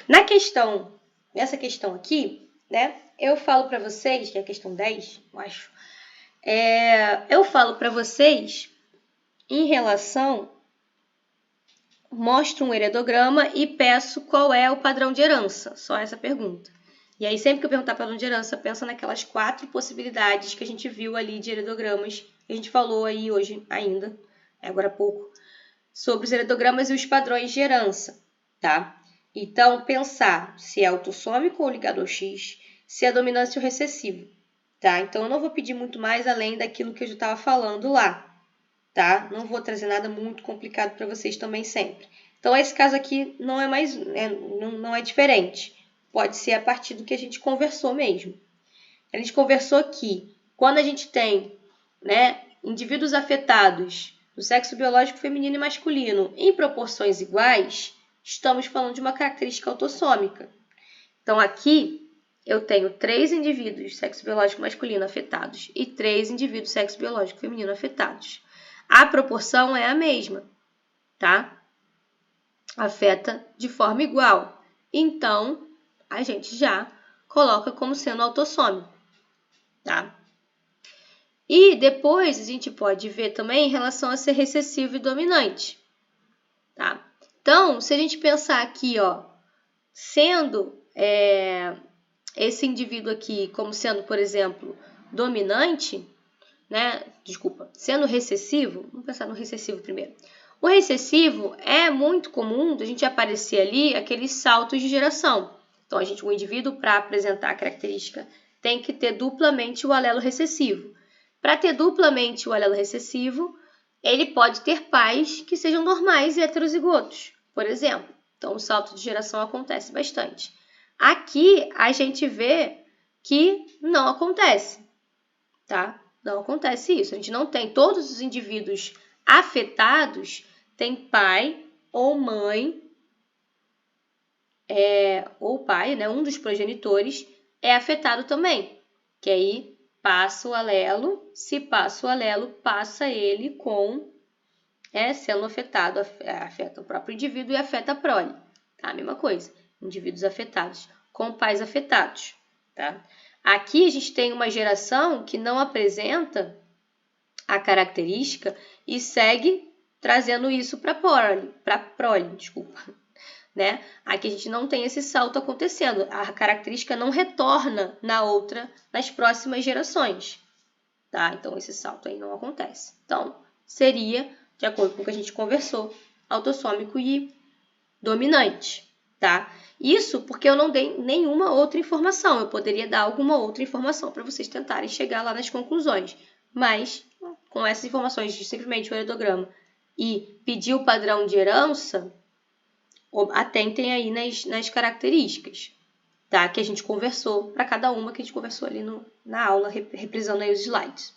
Nessa questão aqui, né, eu falo para vocês, que é a questão 10, eu acho, eu falo para vocês em relação, mostro um heredograma e peço qual é o padrão de herança, só essa pergunta. E aí, sempre que eu perguntar padrão de herança, pensa naquelas 4 possibilidades que a gente viu ali de heredogramas, que a gente falou aí hoje ainda, agora há pouco, sobre os heredogramas e os padrões de herança, tá? Então, pensar se é autossômico ou ligador X, se é dominância ou recessivo, tá? Então, eu não vou pedir muito mais além daquilo que eu já estava falando lá, tá? Não vou trazer nada muito complicado para vocês também sempre. Então, esse caso aqui não é mais, não é diferente. Pode ser a partir do que a gente conversou mesmo. A gente conversou que quando a gente tem, né, indivíduos afetados do sexo biológico feminino e masculino em proporções iguais, estamos falando de uma característica autossômica. Então, aqui eu tenho 3 indivíduos de sexo biológico masculino afetados e 3 indivíduos de sexo biológico feminino afetados. A proporção é a mesma, tá? Afeta de forma igual. Então, a gente já coloca como sendo autossômico, tá? E depois a gente pode ver também em relação a ser recessivo e dominante, tá? Então, se a gente pensar aqui, ó, sendo esse indivíduo aqui como sendo, por exemplo, dominante, né? Desculpa, sendo recessivo, vamos pensar no recessivo primeiro. O recessivo é muito comum a gente aparecer ali aqueles saltos de geração. Então, o indivíduo, para apresentar a característica, tem que ter duplamente o alelo recessivo. Para ter duplamente o alelo recessivo, ele pode ter pais que sejam normais e heterozigotos, por exemplo. Então, o salto de geração acontece bastante. Aqui, a gente vê que não acontece, tá? Não acontece isso. A gente não tem todos os indivíduos afetados têm pai ou mãe, ou pai, né? Um dos progenitores é afetado também. Que aí passa o alelo, se passa o alelo, passa ele com sendo afetado, afeta o próprio indivíduo e afeta a prole. Tá? A mesma coisa. Indivíduos afetados com pais afetados. Tá? Aqui a gente tem uma geração que não apresenta a característica e segue trazendo isso para a prole, desculpa. Né? Aqui a gente não tem esse salto acontecendo. A característica não retorna nas próximas gerações. Tá? Então, esse salto aí não acontece. Então, seria, de acordo com o que a gente conversou, autossômico e dominante. Tá? Isso porque eu não dei nenhuma outra informação. Eu poderia dar alguma outra informação para vocês tentarem chegar lá nas conclusões. Mas, com essas informações de simplesmente o heredograma e pedir o padrão de herança, atentem aí nas características, tá? Que a gente conversou, para cada uma que a gente conversou ali na aula, reprisando aí os slides.